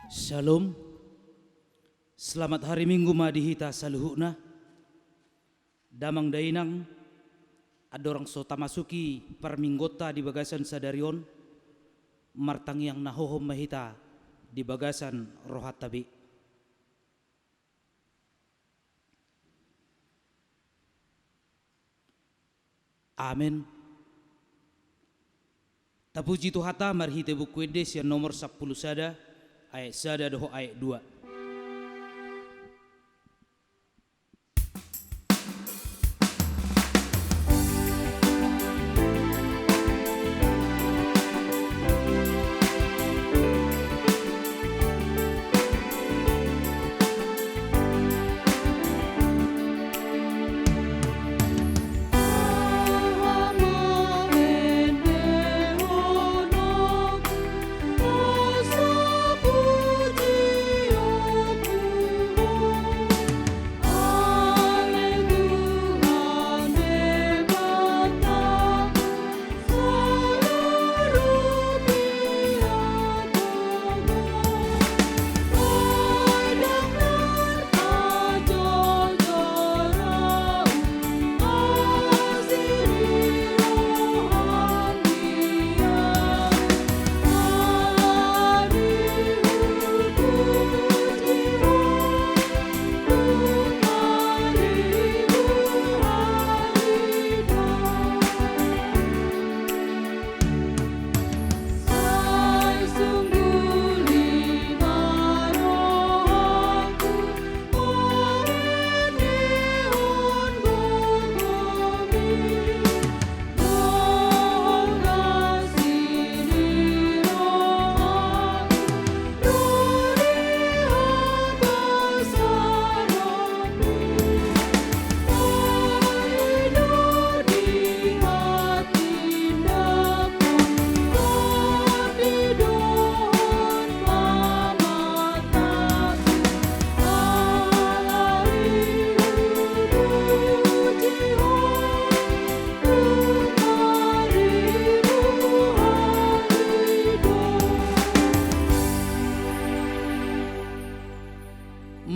Shalom. Selamat hari Minggu madihita saluhuna. Damang dainang adorang so tamasuki parminggota di bagasan sadarion. Martang yang nahohom mahita di bagasan rohat tabi. Amin. Tapuji Tuhata marhite buku edes yang nomor 10 sada ayat sada doho ayat 2.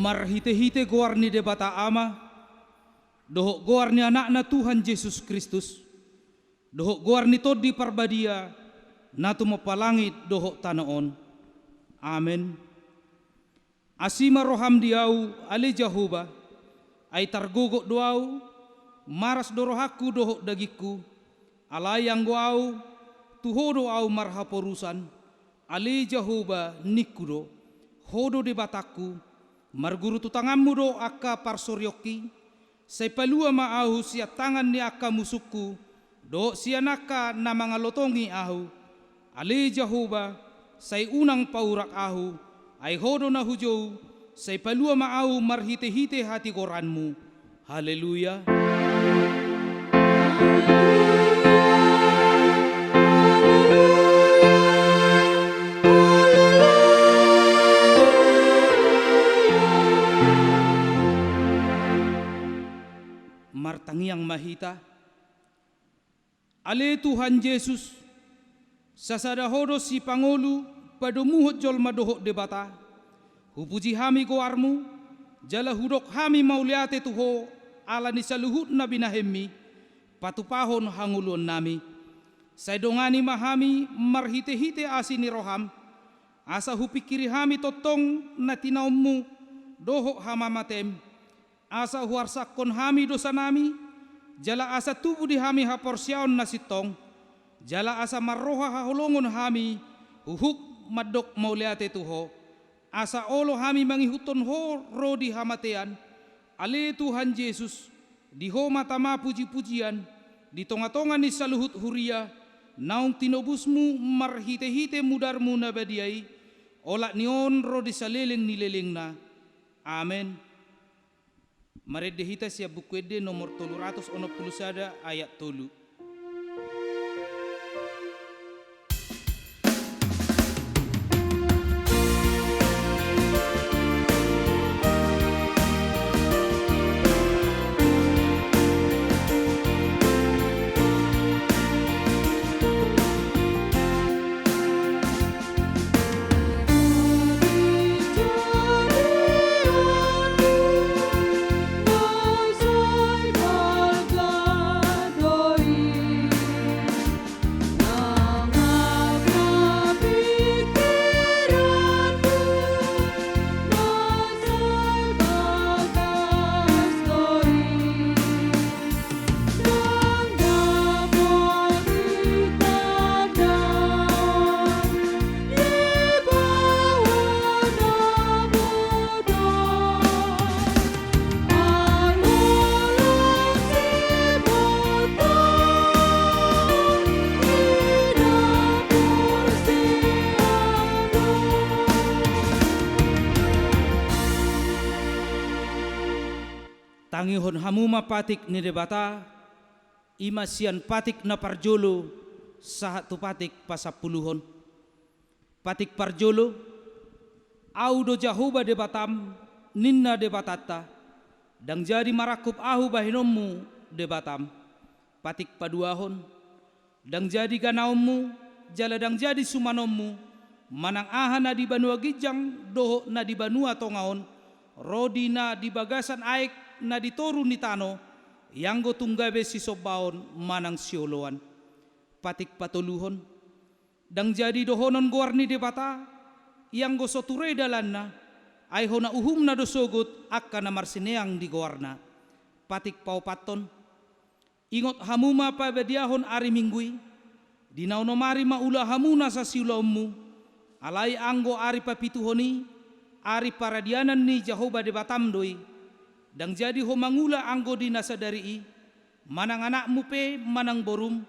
Marhite-hite goarni debata ama, dohok goarni anakna Tuhan Yesus Kristus, dohok goarni todi parbadia, natu mapalangit dohok tanaon. Amen. Asima roham diau ale Jahoba, ay targogok doau, maras dorohaku dohok dagiku, alayang goau, tuhodo au marhaporusan, ale Jahoba nikudo, hodo debataku, marguru tutanganmu do aka parsoryoki, say palua maahu siya tangan ni aka musuku, do siya naka na mga lotongi ahu, ali Jahoba, say unang paurak ahu, ay hodo na hujow, say palua maahu marhite-hite hati koranmu. Haleluya. Martangiang mahita, ale Tuhan Yesus, sasadahodo si Pangulu, padumuhot jol madohok debata, hupuji hami goarmu, jala hudok hami mauliate tuho, ala ni saluhut na binahemi, patupahon hangulon nami, saydongani mahami, marhite-hite asini roham, asa hupikiri hami totong na tinaummu, dohok hamamatem, asa huarsakon hami dosa nami, jala asa tubuh di hami haporsyaon na sitong, jala asa marroha hahulongon hami, uhuk madok mauliate tuho, asa olo hami mangihuton ho rodi hamatean, ale Tuhan Yesus, di ho matama puji-pujian, di tonga-tonga ni saluhut huria, naung tinobusmu marhite-hite mudarmu nabadiai, olak nion rodi saleleng nileleng na. Amen. Maredehita siya buku ede nomor 360 sada ayat 3. tangihon hamuma patik ni debata, imasian patik na parjolo, sahat tu patik pasapuluhon. Patik parjolo, audo jahuba debatam, ninna debatata, dang jadi marakup ahu bahinommu debatam. Patik paduahon, dang jadi ganaommu, jala dang jadi sumanommu, manang aha na di banua gijang, doho na di banua tongaon, rodi na di bagasan aek na di toru ni tano, yang go tunggabe si sobaon manang sioloan. Patik patuluhon, dang jadi dohonon goarni debata, yang go soture dalan na, ay hona uhum na dosogot akka na marsineang di goarna. Patik paupaton, ingot hamuma pa bediahon ari minggui, dinaunomari maula hamuna sa siulaummu, alai anggo ari papituhoni, ari paradianan ni Jahoba debatam doi, dang jadi ho mangula anggo dinasadari, manang anakmu pe manang borum,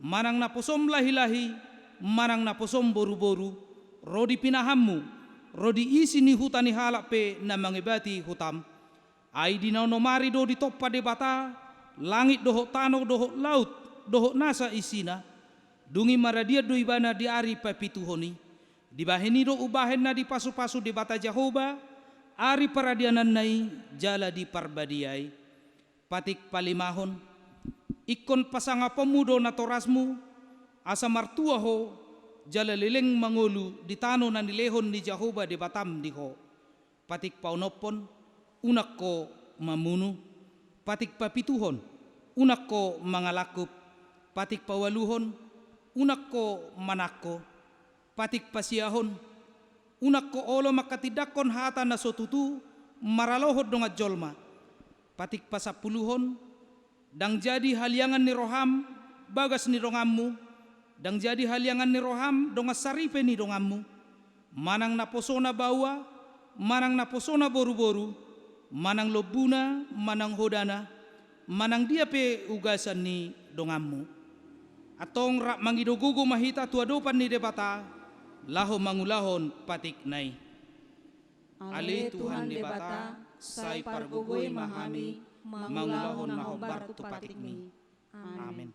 manang naposom lahi-lahi, manang naposom boru-boru, rodi pinahammu, rodi isi ni hutani halak pe na mangebati hutam, ai dinaunomari do di toppa debata, langit doho tano doho laut, doho nasa isina, dungi maradia doi bana di ari papituhoni, di baheni do ubahen na di pasu-pasu di bata Jahoba, ari paradianan nai jala di parbadiai. Patik palimahon, ikon pasanga pemudo na torasmu, asa martua ho, jala leleng mangolu di tano na nilehon ni Jahoba di batam di ho. Patik paunopon, unak ko mamunu. Patik papituhon, unak ko mangalakup. Patik pawaluhon, unak ko manako. Patik pasiahon, unak ko olo makatidakon hata na sotutu, maralohod dongat jolma. Patik pasapuluhon, dang jadi haliangan ni roham, bagas ni rongammu, dang jadi haliangan ni roham, dongas saripe ni rongammu. Manang naposona bawa, manang naposona boru-boru, manang lobuna, manang hodana, manang dia pe ugasan ni dongammu. Atong rak mangidogugo mahita tuadopan ni debata, laho mangulahon patik nai. Ali Tuhan debata, sai pargogoy mahami, mangulahon mahombar tu patik mi. Amin.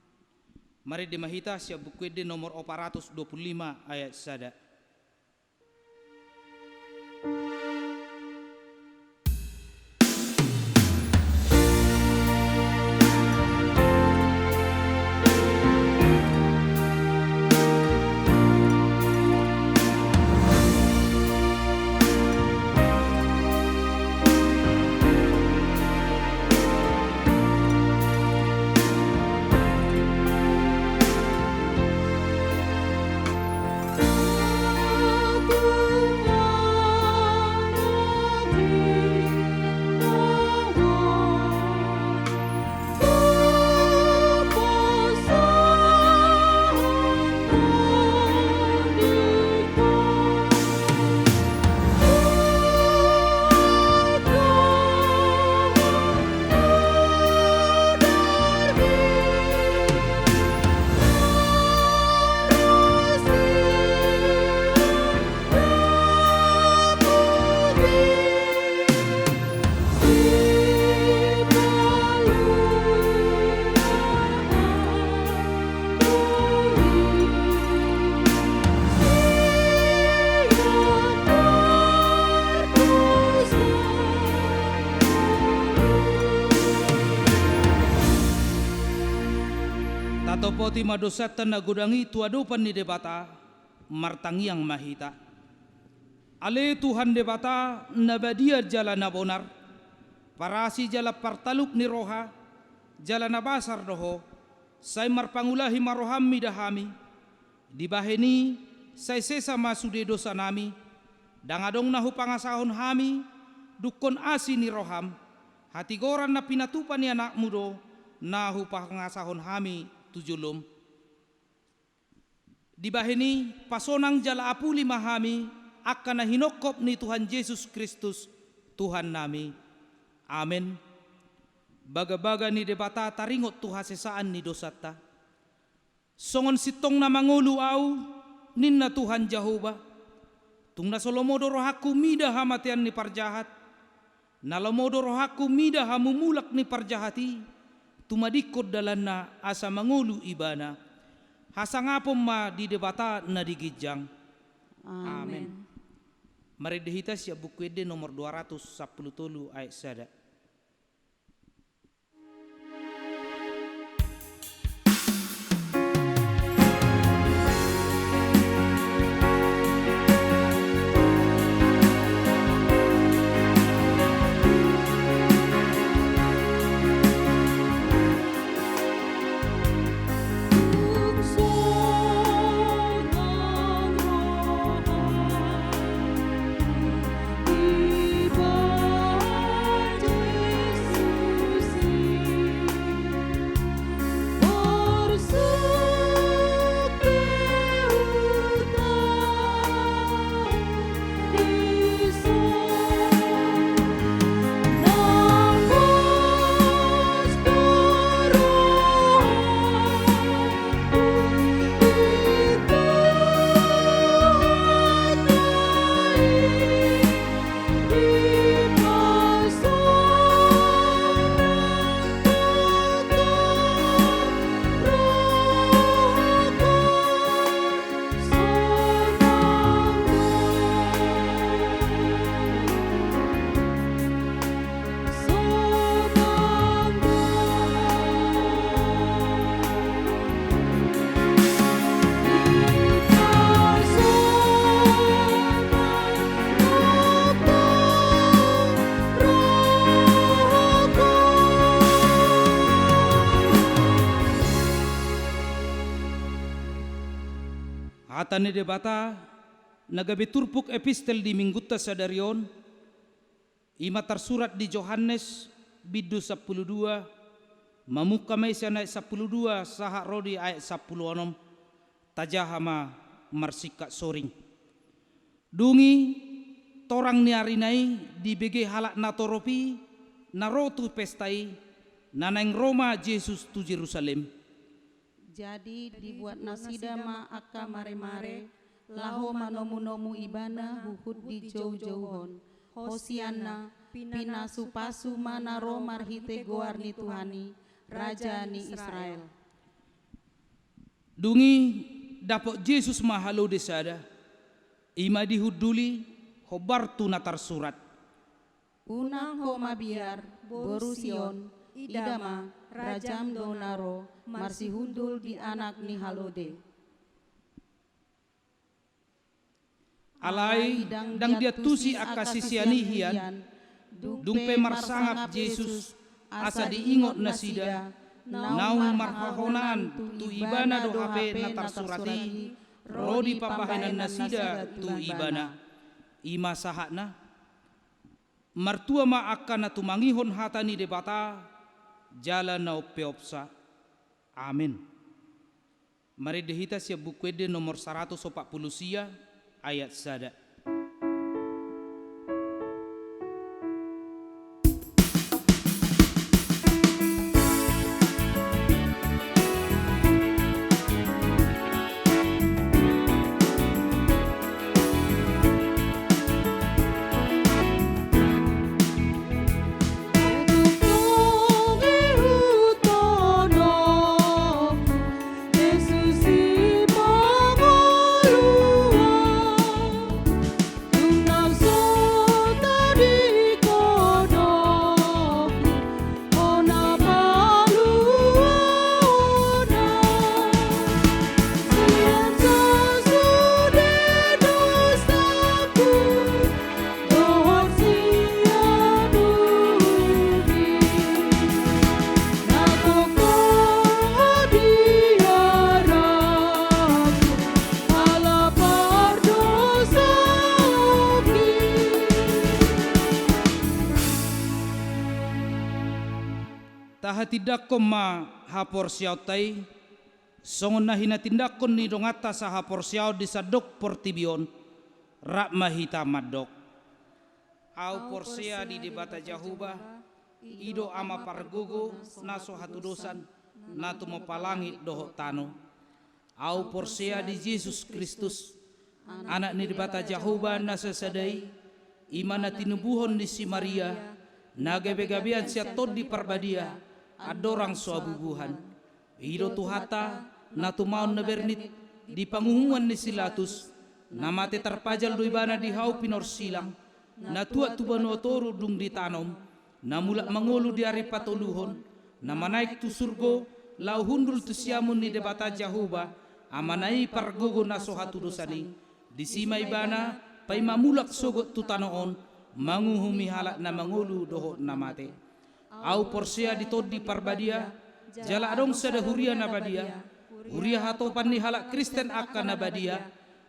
Mari dimahita siya bukwede nomor 425 ayat sada. Topoti madosatan na gudangi tuadopan ni debata, martangiang mahita. Ale Tuhan debata nabadia jala na bonar, parasi jala partaluk ni roha, jala na basar doho, say marpangulahi maroham midahami, dibaheni say sesa masude dosa nami, dangadong nahu pangasahon hami, dukon asi ni roham, hati goran na pinatupan ni anak mudo, nahu pangasahon hami, tujulum. Dibahini pasonang jala apuli mahami akan na hinokop ni Tuhan Yesus Kristus Tuhan nami. Amen. Baga-baga ni debata taringot tu hasesaan ni dosata. Songon sitong na mangulu au ninna Tuhan Jahoba. Tung na solomodo rohaku mida hamatian ni parjahat. Nalamodo rohaku mida hamu mulak ni parjahati, tumadikod dalanna asa mangulu ibana. Hasangapom ma di debata na digijang. Amen. Mari dihita siya buku ede nomor 213 ayat sada. Hatane debata nagabe turpuk epistel di minggutta sadarion ima tersurat di Yohanes bidu 12 mamuka mesia ayat 12 saha rodi ayat 16 tajahama marsika soring dungi torang niarinai di bege halak natoropi narotu pestai naneng Roma Yesus tu Jerusalem. Jadi dibuat nasida ma akka mare-mare laho manomu-nomu ibana huhud di jauh-jauhon hosianna pina supasu manaro marhite goar ni Tuhani Raja ni Israel. Dungi dapot Yesus mahalo desada ima dihuduli hobartu natar surat Unang ho mabiar borusion idama rajam donaro marsihundul di anak ni halode. Alai dang dia tusi akasisianihian dumpe marsangap Yesus asa diingot nasida naung marhahonan tu ibana do hape natar surati rodi papahenan nasida tu ibana ima sahakna martua ma akan tumangihon hatani debata jalan na peopsa. Amin. Mari dihita siya buku ede nomor 140 sia ayat sada. Taha tidakkom ma hapor siyaw tay, songon na hinatindakon ni dongata sa hapor siyaw di sadok portibion, rak mahita madok. Au porsia di debata jahuba, ido ama pargugo naso hatudosan, natu mapalangit dohok tano. Au porsia di Yesus Kristus, anak ni debata jahuba nasa sadai, imana tinubuhon di si Maria, nagabe-gabean siya tod di parbadia, adorang suabubuhan. Ido tuhata, na tumaon na bernit, di panguhungan ni Silatus, na mate tarpajal do ibana di hau pinorsilang, na tuat tubano toro dung di tanom, na mulak mangulu di ari patuluhon, na manaik tu surgo, lau hundul tu siamun ni debata Jahuba, amanai pargogo na sohatu dosani, di sima ibana, pay mamulak sogot tu tanoon, manguhumi halak na mangulu doho na mate. Au porsia di tod di parbadia, jala adong sada huria na badia, huria hatopan ni halak Kristen akka na badia,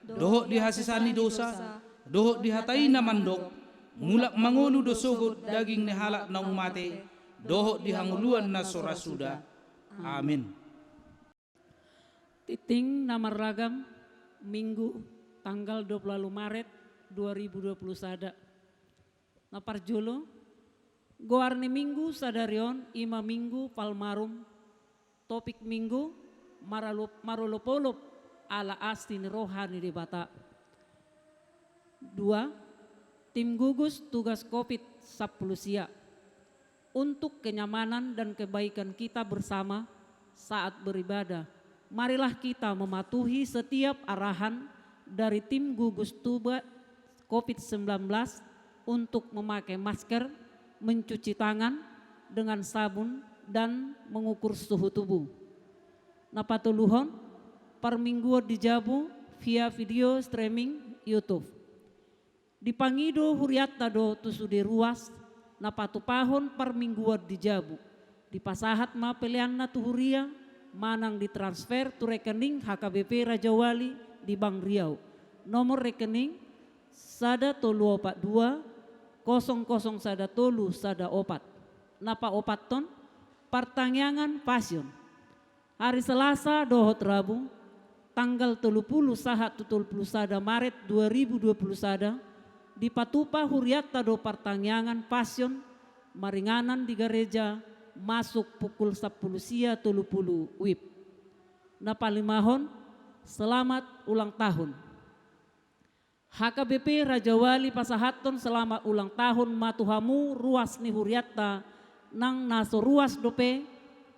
doho di hasisani dosa, doho di hatai na mandok, mulak mangulu dosogot daging ni halak na umate, doho di hanguluan na sorasuda. Amin. Titing Namar Ragam, Minggu tanggal 20 Maret 2021. Naparjulo, goarni Minggu sadarion ima Minggu palmarum, topik Minggu marolopolop ala astin rohani di bata. 2. Tim gugus tugas COVID-10 sia untuk kenyamanan dan kebaikan kita bersama saat beribadah. Marilah kita mematuhi setiap arahan dari tim gugus tugas COVID-19 untuk memakai masker, mencuci tangan dengan sabun, dan mengukur suhu tubuh. Napatuluhon, per minggu dijabu via video streaming YouTube. Dipangido huriatta do tusudi ruas, napatupahon per minggu dijabu. Dipasahat ma pilihan na tuhuria, manang ditransfer tu rekening HKBP Raja Wali di Bank Riau. Nomor rekening sada tolu opat dua 00 sada tolu sada opat. Napa opat ton? Pertanyaan pasion. Hari Selasa dohot Rabu tanggal 30 sahat 30 sada Maret 2020 sada di Patupa huriatta do pertanyaan pasion maringanan di gereja masuk pukul 10 sia 30 WIB. Napa limahon selamat ulang tahun. HKBP Raja Wali Pasahaton selamat ulang tahun matuhamu ruas ni huriatta nang naso ruas dope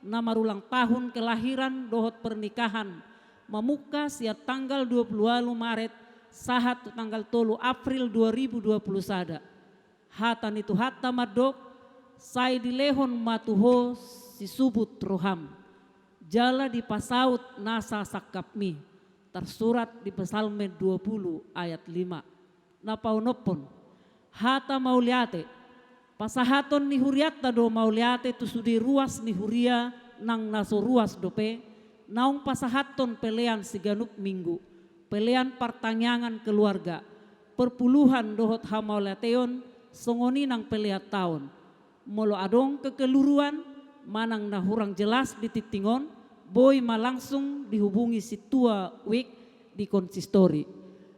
na marulang tahun kelahiran dohot pernikahan memuka sia tanggal 20 Maret sahat tanggal 3 April 2020 sada. Hatan itu hatta madok sai dilehon matuho si subut roham. Jala di pasaut nasa sakapmi. Tersurat di Psalm 20 ayat 5. Napaunopon, hata mauliate, pasahaton ni huriatta do mauliate tu sudi ruas ni huria nang naso ruas dope, naung pasahaton pelean siganup minggu, pelean pertanyaan keluarga, perpuluhan dohot hamauliateon songoni nang peleat tahun, molo adong kekeluruan manang nahurang jelas di titingon, boy malangsung dihubungi si tua wik di konsistori.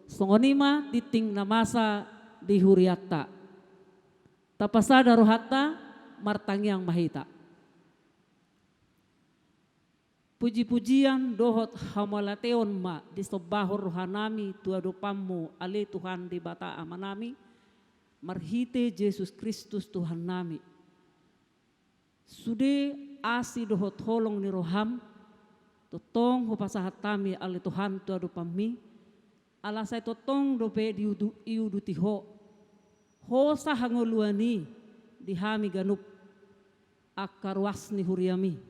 Songonima titing namasa di huriatta. Tapasada rohatta martangyang mahita. Puji-pujian dohot hamalateon ma di sobahor rohanami tuado pammu ale Tuhan di bata amanami. Marhite Yesus Kristus Tuhan nami. Sude asi dohot holong ni roham. Totong hupasahat kami ali Tuhan tuado pami, alasay totong dope iudutiho, ho sa hangoluani di hami ganup akarwas ni huriami,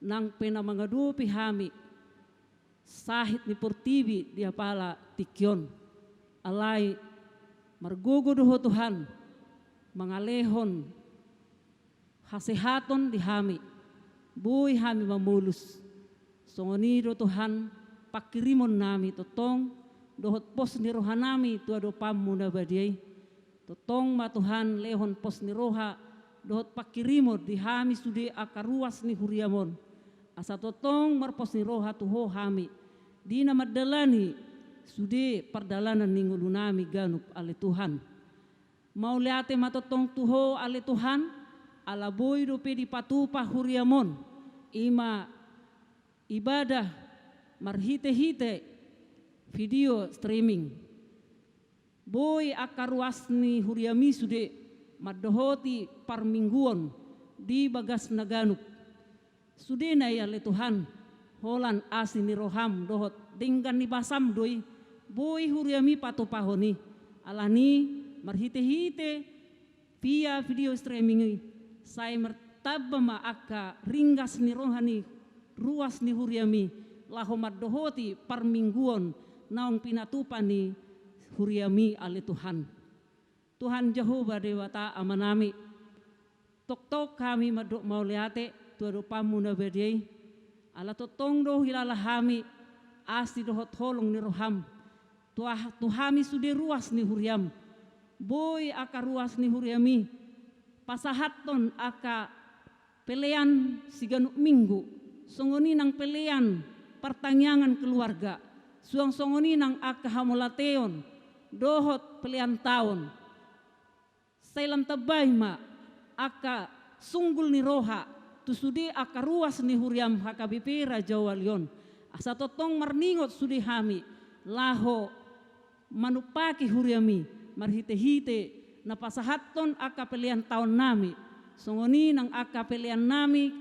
nang penamangadu pihami, sahit ni portibi dia pala tikyon, alay margugo doho Tuhan, mangalehon hasehaton di hami. Buhay hami mamulus. Songonido Tuhan pakirimon nami totong dohot pos ni roha nami tuado pamu na badiay. Totong matuhan lehon pos ni roha dohot pakirimon di hami sudi akaruas ni huriamon. Asa totong marpos ni roha tuho hami. Di na madalani sudi perdalanan ningulu nami ganup ale Tuhan. Mau liate matotong tuho ale Tuhan alaboy dope di Patupa huriamon. Ima ibadah marhite-hite video streaming. Boy akaruas ni huriami sude madohoti parmingguon di bagas naganup. Sudena ya le Tuhan, holan asini roham dohot dinggan ni basam doi, boy huriami patopahoni, alani marhite-hite via video streaming saya mertaba maaka ringgas ni rohani ruas ni huriami lahomat dohoti parmingguon naong pinatupani huriami ale Tuhan. Tuhan Jehovah Dewata amanami tok-tok kami madok mauliate tuado pamuna bediai ala totong do hilalahami asti dohot holong ni roham tuhami sude ruas ni huriam boy aka ruas ni huriami pasahaton aka pelean siganuk minggu songoni nang pelean pertanyaan keluarga suang songoni nang aka hamolateon dohot pelean tahun sailam tabay ma aka sunggul ni roha tu sudi aka ruas ni huriam hakabipira jawalion asa totong marningot sudi hami laho manupaki huriami marhite-hite na pasahaton aka pelian tahun nami songoni nang aka pelian nami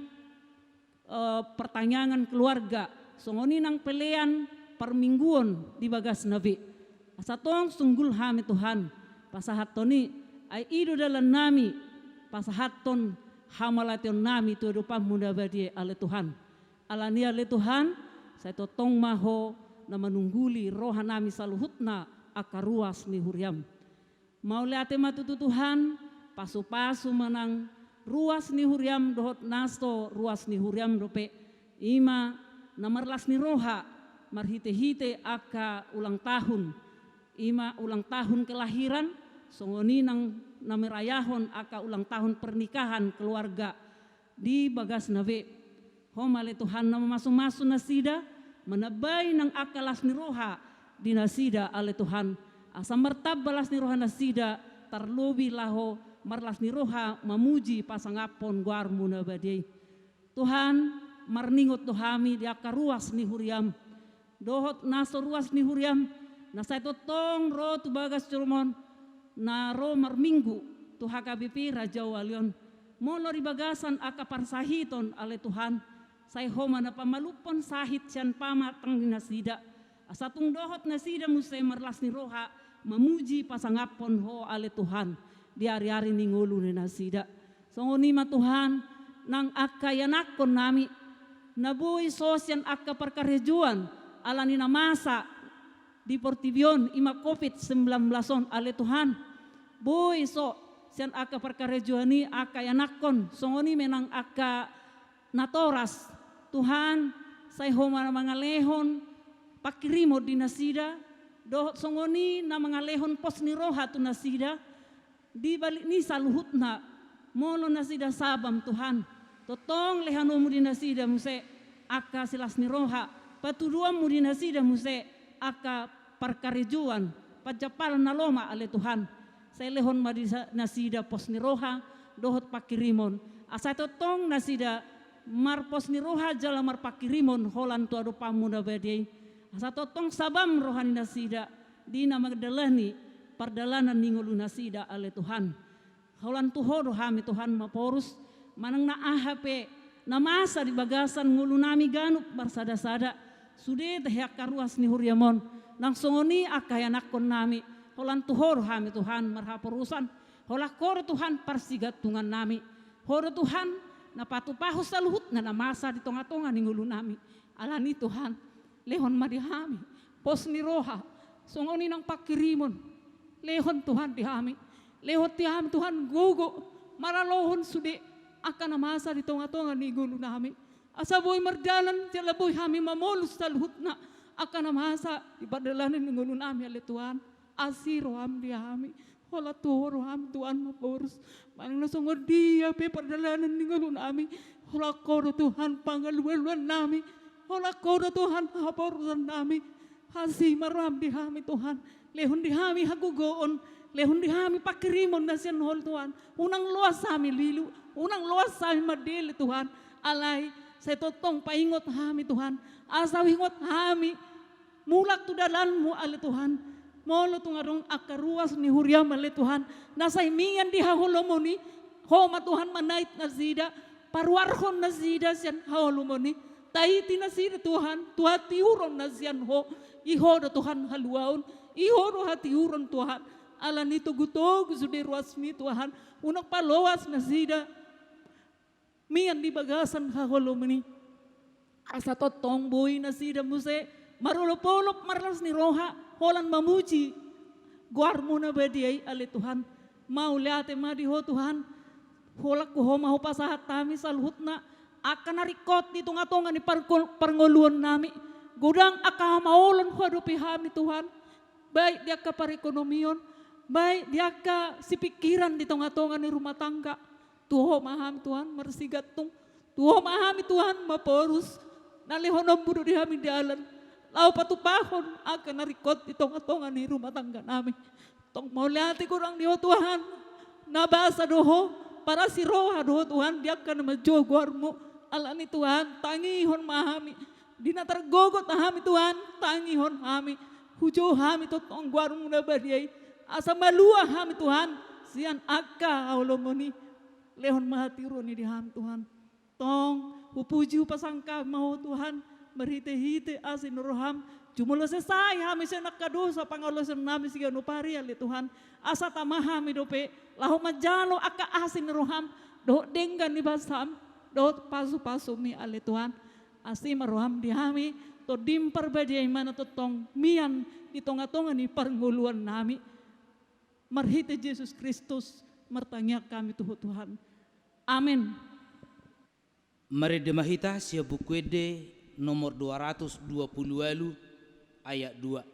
pertanyaan keluarga songoni nang pelian permingguan di bagas nabi asa tong sunggul hami Tuhan pasahatoni ay ido dalam nami pasahaton hamalation nami tu depan muda badie ale Tuhan alani ale Tuhan saya totong maho na manungguli roha nami saluhutna aka ruas ni huriam mau liate matutu Tuhan pasu-pasu menang ruas ni huriam dohot nasto ruas ni huriam dope ima namarlas ni roha marhite-hite aka ulang tahun ima ulang tahun kelahiran songoni nang namerayahon aka ulang tahun pernikahan keluarga di bagas nabe homale Tuhan nama masu-masu nasida menabay nang akalas ni roha di nasida ale Tuhan asa mertab balas ni roha nasida tarlobi laho marlas ni roha mamuji pasangapon guarmu na badai Tuhan marningot dohami di aka ruas ni huriam dohot naso ruas ni huriam na say totong ro tu bagas curmon na ro marminggu tu hakabipi raja walion molo ri bagasan aka parsahiton ale Tuhan say homa na pamalupon sahit sian pamatang nasida asatung dohot nasida musay marlas ni roha mamuji pasangapon ho ale Tuhan di hari-hari ningulu ni nasida songoni ma Tuhan nang akayanakon nami nabuhi sosyan aka perkarejuan alani na masa di Portivion ima COVID-19 ale Tuhan boy so sian aka perkarejuan ni akayanakon songoni menang aka natoras Tuhan say homa mga lehon pakirimo di nasida dohot songoni na mga lehon pos ni roha tu nasida di balik ni saluhutna molo nasida sabam Tuhan totong lehanomu di nasida muse aka silas ni roha patuduamu di nasida muse aka parkarejuan pajapalan na loma ale Tuhan say lehon ma di nasida pos ni roha dohot pakirimon asa totong nasida mar pos ni roha jala mar pakirimon holan tu adu pamuda badai asa totong sabam rohani nasida dina magdalani pardalanan ningulu nasida ale Tuhan holan tuho rohami Tuhan maporus manang na ahape na masa di bagasan ngulu nami ganup barsada-sada sude tehak karuas ni huriamon nang songoni akayanakon nami holan tuho rohami Tuhan marhaporusan holakor Tuhan parsigatungan nami horo Tuhan na patupaho sa luhut na namasa di tonga-tonga ningulu nami alani Tuhan lehon madihami pos ni roha songoni nang pakirimon lehon Tuhan dihami lehon tihami Tuhan gogo maralohon sude akan namasa di tonga-tonga ni gulu nami asa boy mardalan jala boy hami mamolus sa luhut na akan namasa di padalanan ni gulu nami ale Tuhan asiro ham dihami hola tuhoro ham Tuhan maporus manang nasongod dia pe padalanan ni gulu nami hola koro Tuhan pangaluan nami hola koro Tuhan haporusan nami hasi maram dihami Tuhan lehon dihami hagugoon lehon dihami pakirimon na siyan hol Tuhan unang luas sami lilu unang luas sami madili Tuhan alay sa totong paingot hami Tuhan asaw hingot hami mulak tu dalanmu ale Tuhan Molo tungarong akaruas ni huriam ale Tuhan. Nasay mingan di hahulomoni. Homa Tuhan manait na sida. Parwarhon na sida siyan hahulomoni. Taiti na sida Tuhan. Tuhati uron na siyan ho. Iho do Tuhan haluaon. Iho do hati uron Tuhan. Ala nito gutog sude ruasmi Tuhan. Unak paloas na sida. Mian di bagasan hahulomoni. Asa totong boy na sida muse. Marulop-ulop marlas ni roha. Holan mamuji. Guar mo na badiay ali Tuhan. Mau liate madi ho Tuhan. Holak ko ho maho pasahat tami saluhut na. Aka narikot dito nga tonga ni parngoluan nami. Gudang aka maulon ho do pihami Tuhan. Baik dia ka parekonomion. Baik dia ka si pikiran dito nga tonga ni rumah tangga. Tuho mahami Tuhan marsigatong. Tuho mahami Tuhan maporus. Nalihonom budo di hami di alan. Lau patupahon akan narikot itong-atongan ni rumah tangga namin. Tong mauliati kurang diho Tuhan. Nabasa doho para si roha doho Tuhan. Dia akan majogor mo. Alani Tuhan tangihon mahami. Dinatargogot na hami Tuhan. Tangihon hami. Hujo hami to tong guar mo na badiay. Asa malua hami Tuhan. Siyan akka aulomoni. Lehon mahatiro ni di hami Tuhan. Tong upuji upasangka mau Tuhan merhite-hite asin roham jumula sesay hami siya nakadosa pangalosan namin siya nupari ali Tuhan asa tamahami dope lahu majalo aka asin roham do denggan ni basam do pasu-pasu mi ali Tuhan asim roham di hami to dimpar badiay mana totong mian di tonga-tonga ni parnguluan nami marhite Yesus Kristus mertanya kami Tuhan. Amin. Mari demahita sia buku ede nomor 220 ayat 2.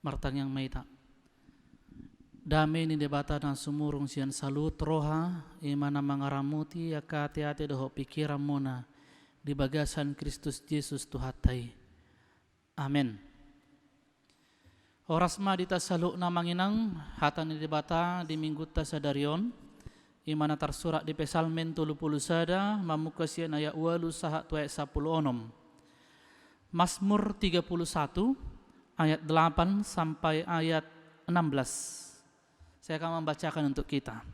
Martang yang maita dame ni debata na sumurong siyan salut roha imana mangaramuti aka ati-ati doho pikiran muna di bagasan Kristus Yesus Tuhatai. Amin. Oras ma dita salu na manginang hatan ni debata di minggu ta sadarion imana tersurat di Pesalmen 30 sada mamuka siyan ayat 8 saha tuai 10 onom. Mazmur 31 ayat 8 sampai ayat 16. Saya akan membacakan untuk kita.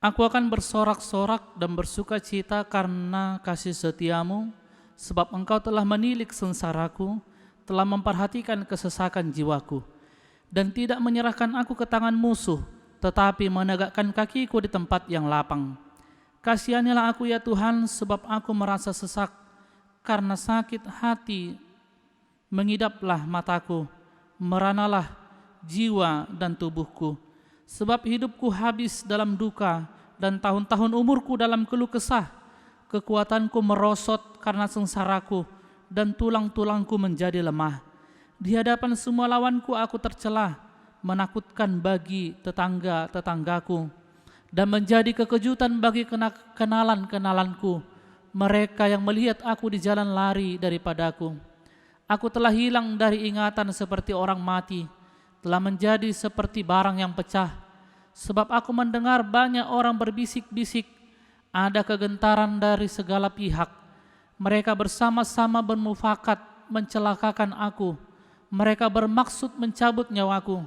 Aku akan bersorak-sorak dan bersuka cita karena kasih setiamu, sebab engkau telah menilik sengsaraku, telah memperhatikan kesesakan jiwaku, dan tidak menyerahkan aku ke tangan musuh, tetapi menegakkan kakiku di tempat yang lapang. Kasihanilah aku ya Tuhan, sebab aku merasa sesak, karena sakit hati mengidaplah mataku, meranalah jiwa dan tubuhku. Sebab hidupku habis dalam duka dan tahun-tahun umurku dalam keluh kesah. Kekuatanku merosot karena sengsaraku dan tulang-tulangku menjadi lemah. Di hadapan semua lawanku aku tercelah, menakutkan bagi tetangga-tetanggaku dan menjadi kekejutan bagi kenalan-kenalanku. Mereka yang melihat aku di jalan lari daripadaku. Aku telah hilang dari ingatan seperti orang mati, telah menjadi seperti barang yang pecah. Sebab aku mendengar banyak orang berbisik-bisik, ada kegentaran dari segala pihak. Mereka bersama-sama bermufakat mencelakakan aku. Mereka bermaksud mencabut nyawaku.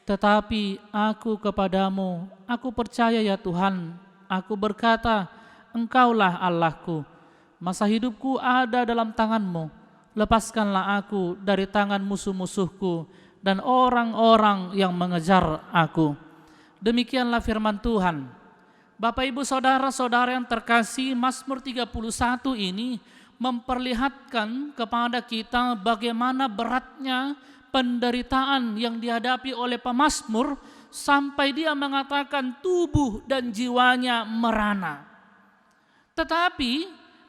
Tetapi aku kepadamu, aku percaya ya Tuhan, aku berkata, Engkaulah Allahku, masa hidupku ada dalam tangan-Mu, lepaskanlah aku dari tangan musuh-musuhku dan orang-orang yang mengejar aku. Demikianlah firman Tuhan. Bapak Ibu Saudara-saudara yang terkasih, Mazmur 31 ini memperlihatkan kepada kita bagaimana beratnya penderitaan yang dihadapi oleh pemazmur sampai dia mengatakan tubuh dan jiwanya merana. Tetapi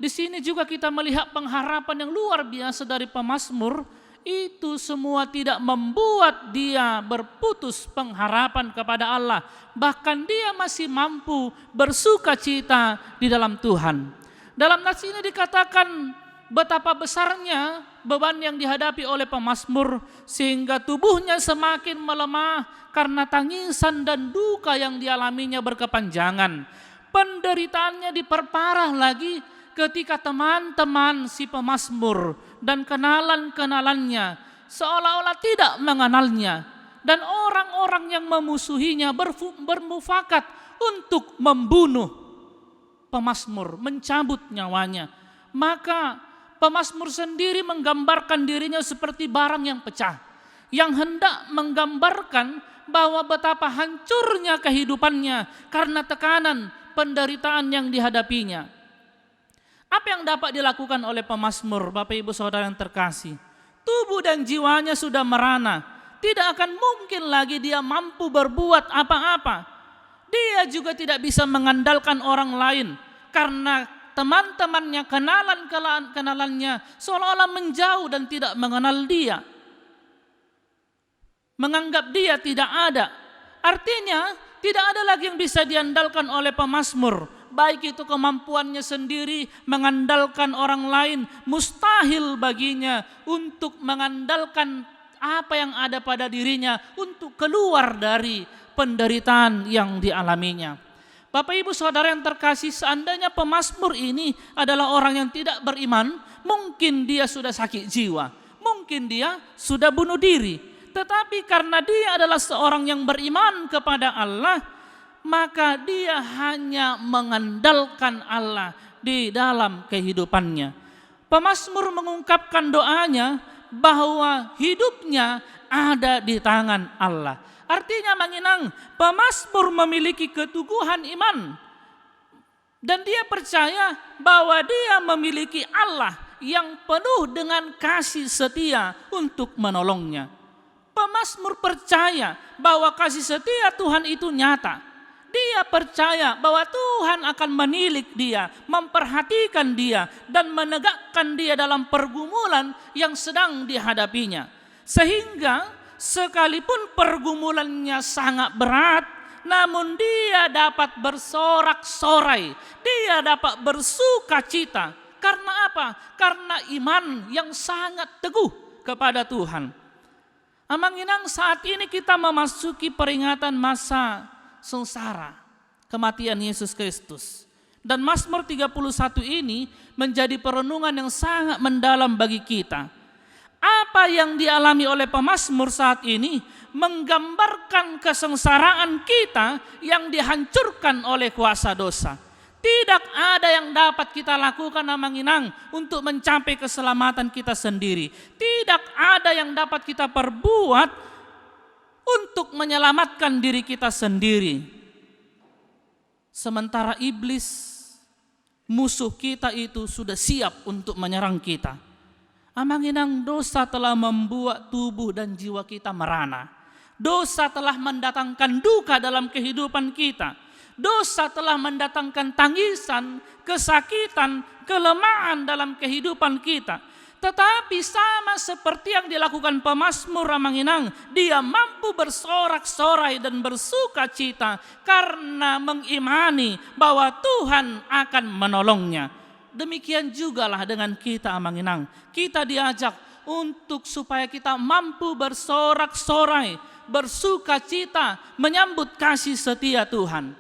di sini juga kita melihat pengharapan yang luar biasa dari pemazmur. Itu semua tidak membuat dia berputus pengharapan kepada Allah. Bahkan dia masih mampu bersuka cita di dalam Tuhan. Dalam nas ini dikatakan betapa besarnya beban yang dihadapi oleh pemazmur sehingga tubuhnya semakin melemah karena tangisan dan duka yang dialaminya berkepanjangan. Penderitaannya diperparah lagi ketika teman-teman si pemazmur dan kenalan-kenalannya seolah-olah tidak mengenalnya dan orang-orang yang memusuhinya bermufakat untuk membunuh pemazmur, mencabut nyawanya. Maka pemazmur sendiri menggambarkan dirinya seperti barang yang pecah, yang hendak menggambarkan bahwa betapa hancurnya kehidupannya karena tekanan penderitaan yang dihadapinya. Apa yang dapat dilakukan oleh pemazmur, Bapak Ibu Saudara yang terkasih? Tubuh dan jiwanya sudah merana, tidak akan mungkin lagi dia mampu berbuat apa-apa. Dia juga tidak bisa mengandalkan orang lain karena teman-temannya, kenalan-kenalannya seolah-olah menjauh dan tidak mengenal dia, menganggap dia tidak ada. Artinya tidak ada lagi yang bisa diandalkan oleh pemazmur. Baik itu kemampuannya sendiri mengandalkan orang lain, mustahil baginya untuk mengandalkan apa yang ada pada dirinya untuk keluar dari penderitaan yang dialaminya. Bapak Ibu Saudara yang terkasih, seandainya pemazmur ini adalah orang yang tidak beriman, mungkin dia sudah sakit jiwa, mungkin dia sudah bunuh diri. Tetapi karena dia adalah seorang yang beriman kepada Allah, maka dia hanya mengandalkan Allah di dalam kehidupannya. Pemazmur mengungkapkan doanya bahwa hidupnya ada di tangan Allah. Artinya menginang, pemazmur memiliki keteguhan iman dan dia percaya bahwa dia memiliki Allah yang penuh dengan kasih setia untuk menolongnya. Pemazmur percaya bahwa kasih setia Tuhan itu nyata. Dia percaya bahwa Tuhan akan menilik dia, memperhatikan dia, dan menegakkan dia dalam pergumulan yang sedang dihadapinya. Sehingga sekalipun pergumulannya sangat berat, namun dia dapat bersorak-sorai, dia dapat bersuka cita. Karena apa? Karena iman yang sangat teguh kepada Tuhan. Amanginang, saat ini kita memasuki peringatan masa sengsara, kematian Yesus Kristus. Dan Mazmur 31 ini menjadi perenungan yang sangat mendalam bagi kita. Apa yang dialami oleh pemazmur saat ini menggambarkan kesengsaraan kita yang dihancurkan oleh kuasa dosa. Tidak ada yang dapat kita lakukan amanginang untuk mencapai keselamatan kita sendiri. Tidak ada yang dapat kita perbuat untuk menyelamatkan diri kita sendiri. Sementara iblis, musuh kita itu sudah siap untuk menyerang kita. Amanginang, dosa telah membuat tubuh dan jiwa kita merana. Dosa telah mendatangkan duka dalam kehidupan kita. Dosa telah mendatangkan tangisan, kesakitan, kelemahan dalam kehidupan kita. Tetapi sama seperti yang dilakukan pemazmur amanginang, dia mampu bersorak-sorai dan bersuka cita karena mengimani bahwa Tuhan akan menolongnya. Demikian jugalah dengan kita amanginang. Kita diajak untuk supaya kita mampu bersorak-sorai, bersuka cita, menyambut kasih setia Tuhan.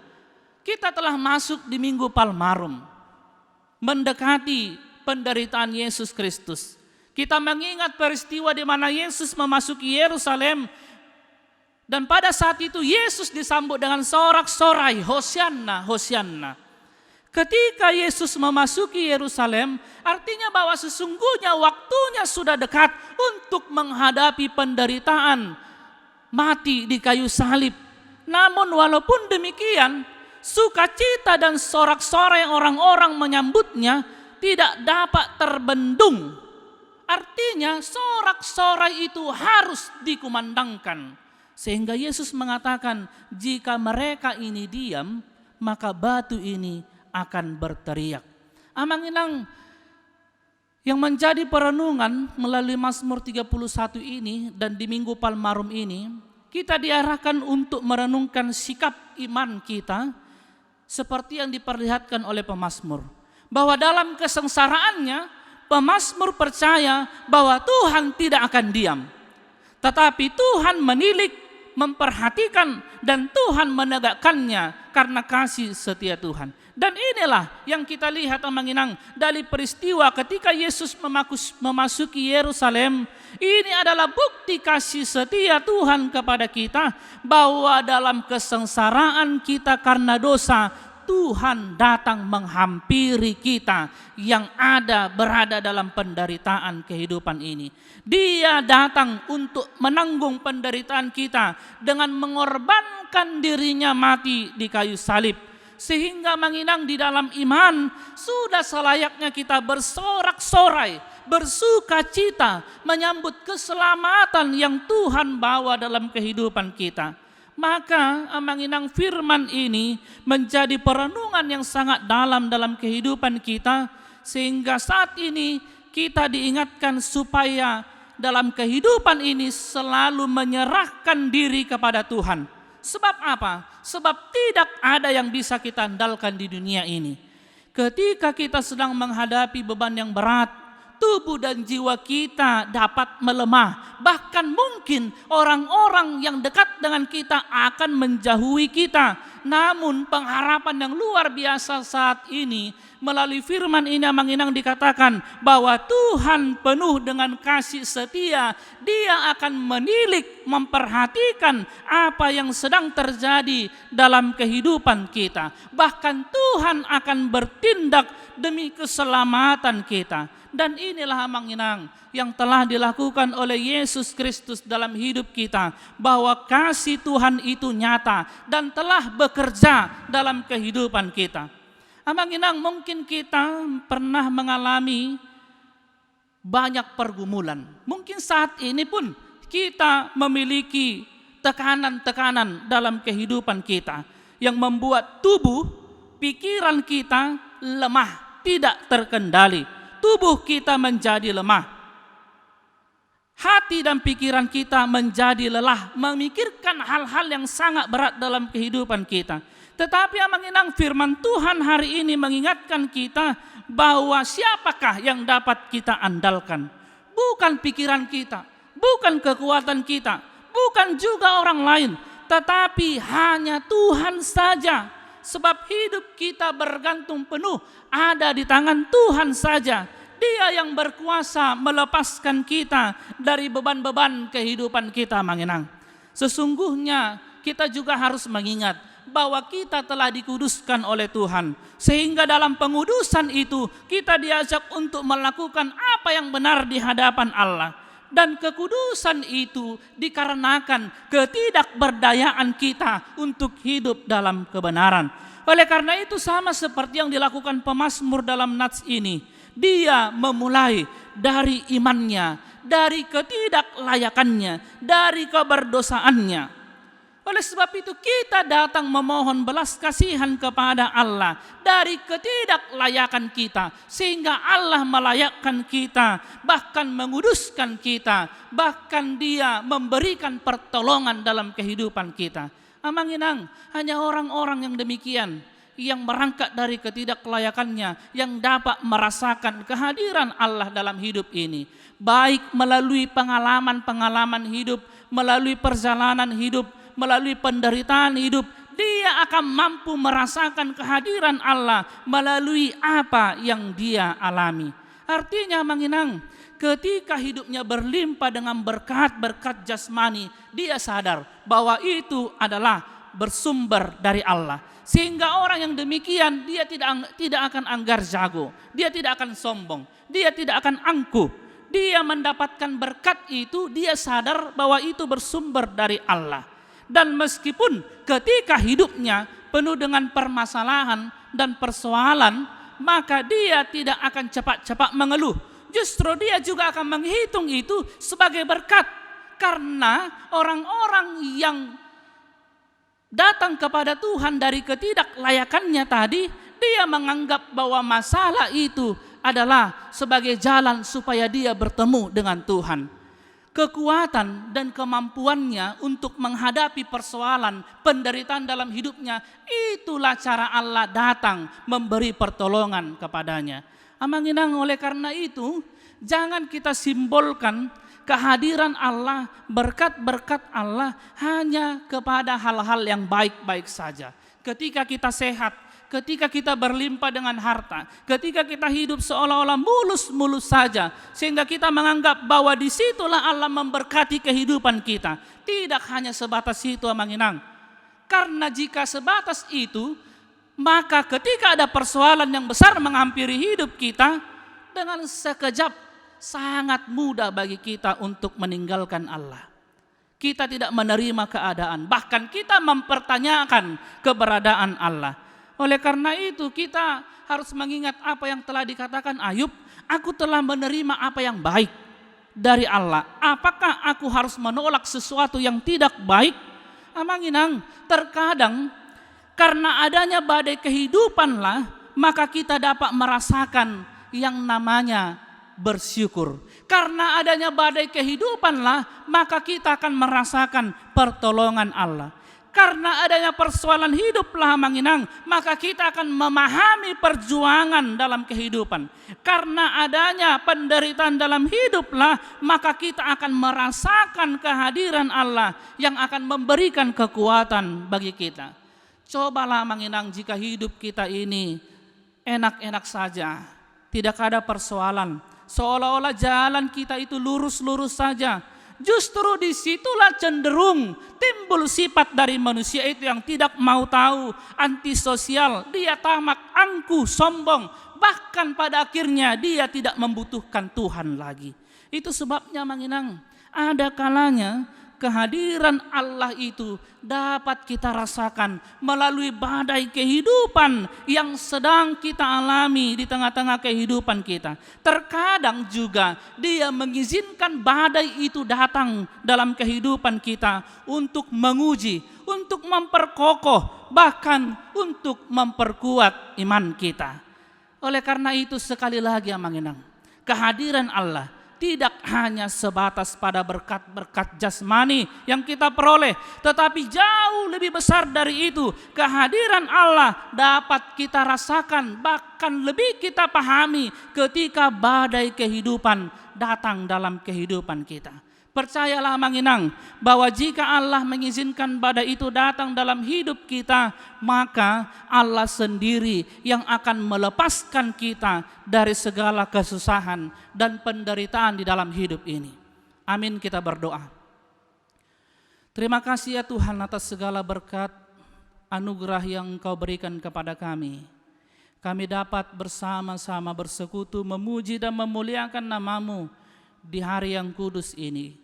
Kita telah masuk di Minggu Palmarum, mendekati penderitaan Yesus Kristus. Kita mengingat peristiwa di mana Yesus memasuki Yerusalem Dan pada saat itu Yesus disambut dengan sorak-sorai, Hosianna, Hosianna. Ketika Yesus memasuki Yerusalem, artinya bahwa sesungguhnya waktunya sudah dekat untuk menghadapi penderitaan, mati di kayu salib. Namun walaupun demikian, sukacita dan sorak-sorai orang-orang menyambutnya tidak dapat terbendung. Artinya sorak-sorai itu harus dikumandangkan. Sehingga Yesus mengatakan, jika mereka ini diam, maka batu ini akan berteriak. Amanginang, yang menjadi perenungan melalui Mazmur 31 ini dan di Minggu Palmarum ini, kita diarahkan untuk merenungkan sikap iman kita seperti yang diperlihatkan oleh pemazmur. Bahwa dalam kesengsaraannya, pemazmur percaya bahwa Tuhan tidak akan diam. Tetapi Tuhan menilik, memperhatikan, dan Tuhan menegakkannya karena kasih setia Tuhan. Dan inilah yang kita lihat amanginang dari peristiwa ketika Yesus memasuki Yerusalem. Ini adalah bukti kasih setia Tuhan kepada kita, bahwa dalam kesengsaraan kita karena dosa, Tuhan datang menghampiri kita yang berada dalam penderitaan kehidupan ini. Dia datang untuk menanggung penderitaan kita dengan mengorbankan dirinya mati di kayu salib. Sehingga menginang di dalam iman sudah selayaknya kita bersorak-sorai, bersukacita menyambut keselamatan yang Tuhan bawa dalam kehidupan kita. Maka menginang firman ini menjadi perenungan yang sangat dalam kehidupan kita, sehingga saat ini kita diingatkan supaya dalam kehidupan ini selalu menyerahkan diri kepada Tuhan. Sebab apa? Sebab tidak ada yang bisa kita andalkan di dunia ini. Ketika kita sedang menghadapi beban yang berat, tubuh dan jiwa kita dapat melemah. Bahkan mungkin orang-orang yang dekat dengan kita akan menjauhi kita. Namun pengharapan yang luar biasa saat ini, melalui firman ini menginang dikatakan bahwa Tuhan penuh dengan kasih setia. Dia akan menilik, memperhatikan apa yang sedang terjadi dalam kehidupan kita. Bahkan Tuhan akan bertindak demi keselamatan kita. Dan inilah menginang yang telah dilakukan oleh Yesus Kristus dalam hidup kita, bahwa kasih Tuhan itu nyata dan telah bekerja dalam kehidupan kita. Menginang mungkin kita pernah mengalami banyak pergumulan. Mungkin saat ini pun kita memiliki tekanan-tekanan dalam kehidupan kita yang membuat tubuh, pikiran kita lemah, tidak terkendali. Tubuh kita menjadi lemah. Hati dan pikiran kita menjadi lelah, memikirkan hal-hal yang sangat berat dalam kehidupan kita. Tetapi menginang firman Tuhan hari ini mengingatkan kita bahwa siapakah yang dapat kita andalkan? Bukan pikiran kita, bukan kekuatan kita, bukan juga orang lain, tetapi hanya Tuhan saja. Sebab hidup kita bergantung penuh ada di tangan Tuhan saja. Dia yang berkuasa melepaskan kita dari beban-beban kehidupan kita menginang. Sesungguhnya kita juga harus mengingat bahwa kita telah dikuduskan oleh Tuhan. Sehingga dalam pengudusan itu kita diajak untuk melakukan apa yang benar di hadapan Allah. Dan kekudusan itu dikarenakan ketidakberdayaan kita untuk hidup dalam kebenaran. Oleh karena itu sama seperti yang dilakukan pemazmur dalam nats ini. Dia memulai dari imannya, dari ketidaklayakannya, dari keberdosaannya. Oleh sebab itu kita datang memohon belas kasihan kepada Allah dari ketidaklayakan kita, sehingga Allah melayakkan kita, bahkan menguduskan kita, bahkan Dia memberikan pertolongan dalam kehidupan kita. Menginang hanya orang-orang yang demikian yang berangkat dari ketidaklayakannya yang dapat merasakan kehadiran Allah dalam hidup ini, baik melalui pengalaman-pengalaman hidup, melalui perjalanan hidup, melalui penderitaan hidup. Dia akan mampu merasakan kehadiran Allah melalui apa yang dia alami. Artinya manginang, ketika hidupnya berlimpah dengan berkat-berkat jasmani, dia sadar bahwa itu adalah bersumber dari Allah. Sehingga orang yang demikian, dia tidak akan anggar jago, dia tidak akan sombong, dia tidak akan angkuh. Dia mendapatkan berkat itu, dia sadar bahwa itu bersumber dari Allah. Dan meskipun ketika hidupnya penuh dengan permasalahan dan persoalan, maka dia tidak akan cepat-cepat mengeluh. Justru dia juga akan menghitung itu sebagai berkat. Karena orang-orang yang datang kepada Tuhan dari ketidaklayakannya tadi, dia menganggap bahwa masalah itu adalah sebagai jalan supaya dia bertemu dengan Tuhan. Kekuatan dan kemampuannya untuk menghadapi persoalan, penderitaan dalam hidupnya, itulah cara Allah datang memberi pertolongan kepadanya. Amanginang, oleh karena itu, jangan kita simbolkan kehadiran Allah, berkat-berkat Allah hanya kepada hal-hal yang baik-baik saja. Ketika kita sehat, ketika kita berlimpah dengan harta, ketika kita hidup seolah-olah mulus-mulus saja, sehingga kita menganggap bahwa disitulah Allah memberkati kehidupan kita. Tidak hanya sebatas itu, amanginang. Karena jika sebatas itu, maka ketika ada persoalan yang besar menghampiri hidup kita, dengan sekejap sangat mudah bagi kita untuk meninggalkan Allah. Kita tidak menerima keadaan, bahkan kita mempertanyakan keberadaan Allah. Oleh karena itu kita harus mengingat apa yang telah dikatakan Ayub, aku telah menerima apa yang baik dari Allah. Apakah aku harus menolak sesuatu yang tidak baik? Amanginang, terkadang karena adanya badai kehidupanlah, maka kita dapat merasakan yang namanya bersyukur. Karena adanya badai kehidupanlah, maka kita akan merasakan pertolongan Allah. Karena adanya persoalan hiduplah manginang, maka kita akan memahami perjuangan dalam kehidupan. Karena adanya penderitaan dalam hiduplah, maka kita akan merasakan kehadiran Allah yang akan memberikan kekuatan bagi kita. Cobalah manginang, jika hidup kita ini enak-enak saja, tidak ada persoalan, seolah-olah jalan kita itu lurus-lurus saja. Justru disitulah cenderung timbul sifat dari manusia itu yang tidak mau tahu, antisosial, dia tamak, angkuh, sombong. Bahkan pada akhirnya dia tidak membutuhkan Tuhan lagi. Itu sebabnya manginang, ada kalanya kehadiran Allah itu dapat kita rasakan melalui badai kehidupan yang sedang kita alami di tengah-tengah kehidupan kita. Terkadang juga dia mengizinkan badai itu datang dalam kehidupan kita untuk menguji, untuk memperkokoh, bahkan untuk memperkuat iman kita. Oleh karena itu sekali lagi amanginang, kehadiran Allah tidak hanya sebatas pada berkat-berkat jasmani yang kita peroleh, tetapi jauh lebih besar dari itu. Kehadiran Allah dapat kita rasakan, bahkan lebih kita pahami ketika badai kehidupan datang dalam kehidupan kita. Percayalah manginang, bahwa jika Allah mengizinkan badai itu datang dalam hidup kita, maka Allah sendiri yang akan melepaskan kita dari segala kesusahan dan penderitaan di dalam hidup ini. Amin, kita berdoa. Terima kasih ya Tuhan atas segala berkat anugerah yang Engkau berikan kepada kami. Kami dapat bersama-sama bersekutu memuji dan memuliakan nama-Mu di hari yang kudus ini.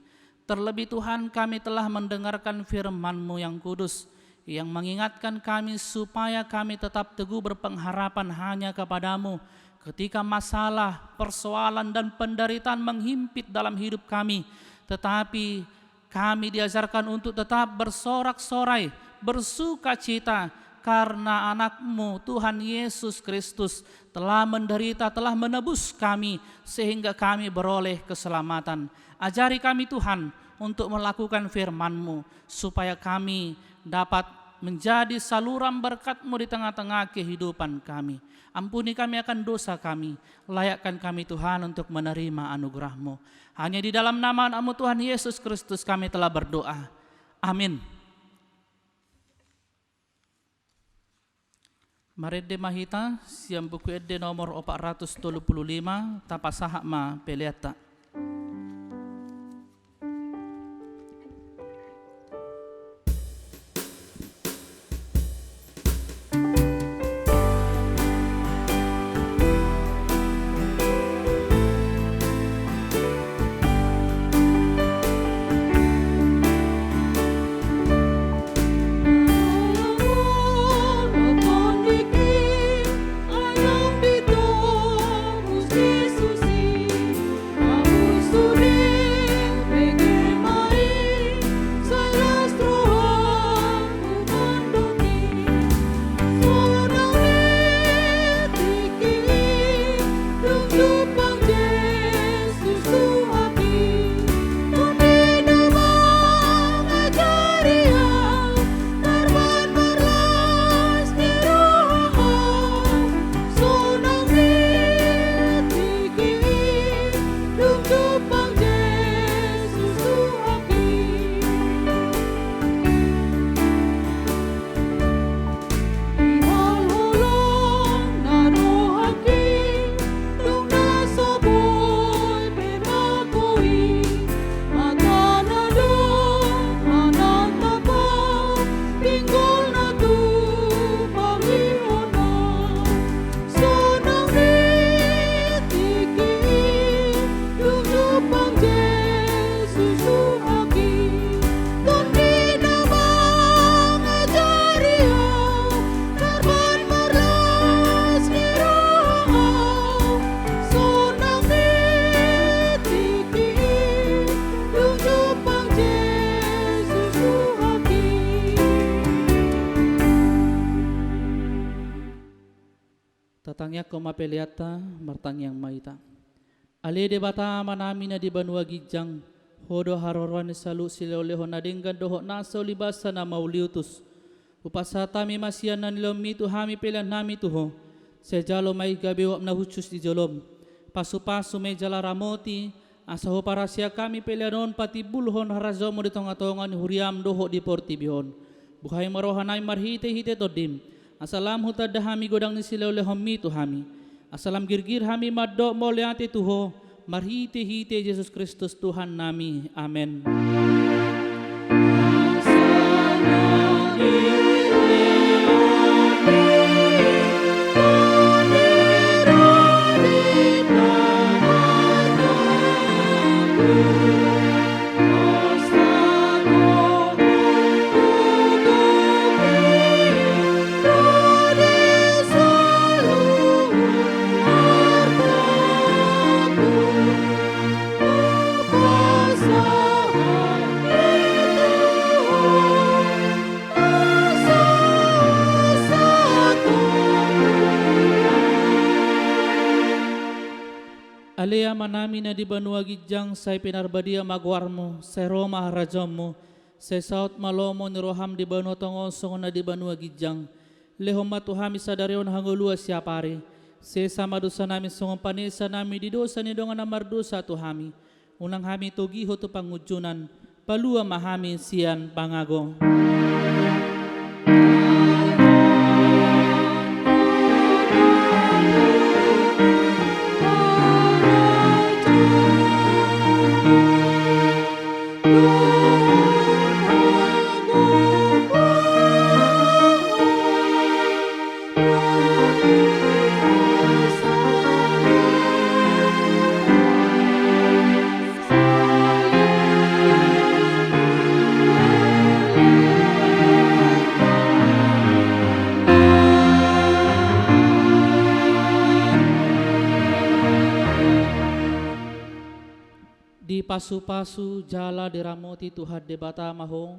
Terlebih Tuhan, kami telah mendengarkan firman-Mu yang kudus, yang mengingatkan kami supaya kami tetap teguh berpengharapan hanya kepada-Mu ketika masalah, persoalan dan penderitaan menghimpit dalam hidup kami. Tetapi kami diajarkan untuk tetap bersorak-sorai, bersuka cita, karena anak-Mu Tuhan Yesus Kristus telah menderita, telah menebus kami sehingga kami beroleh keselamatan. Ajari kami Tuhan untuk melakukan firman-Mu supaya kami dapat menjadi saluran berkat-Mu di tengah-tengah kehidupan kami. Ampuni kami akan dosa kami, layakkan kami Tuhan untuk menerima anugerah-Mu. Hanya di dalam nama-Mu Tuhan Yesus Kristus kami telah berdoa. Amin. Marede mahita siam buku ede nomor 435 tapasahak ma peleata. Tatangnya koma peliata martang yang maita. Ale de bata manami na di banua gijang hodo harorwan salu sileoleho na denggan doho naso libasa na mauliutus. Upasata mi masian na nilomi tu hami pelian nami tuho. Sejalo mai gabewa na hucus di jolom. Pasu-pasu may jala ramoti asaho parasia kami pelianon pati bulhon harazomo di tonga-tongan huriam doho di portibihon. Buhay marohanay marhite-hite todim. Asalam huta dahami godang ni silaw lehomi tu hami. Asalam girgir hami maddo moleate tuho. Marhite-hite Yesus Kristus Tuhan nami. Amen. Alea manami na di banua gijang say pinarbadia magwarmo, say Roma harajammo, say saut malomo ni roham di banua tongosong na di banua gijang. Lehom matuhami sa darion hangulua siapare, say sama dosa namin songong panesa nami di dosa ni dongan amardosa tuhami. Unang hami togiho to pangujunan, palua mahami sian pangago. Di pasu-pasu jala deramoti Tuhan debata maho.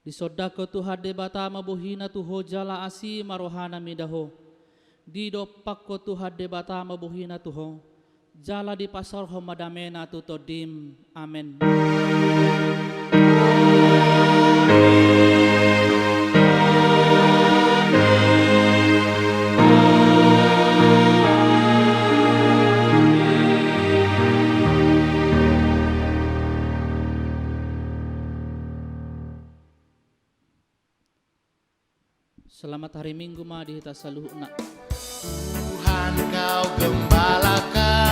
Di sodako Tuhan debata mabuhina tuho jala asi marohana midaho. Di dopak ko Tuhan debata mabuhina tuho. Jala di pasar ho madamena tutodim. Amen. Selamat hari Minggu ma di hita saluhna. Tuhan kau gembalakan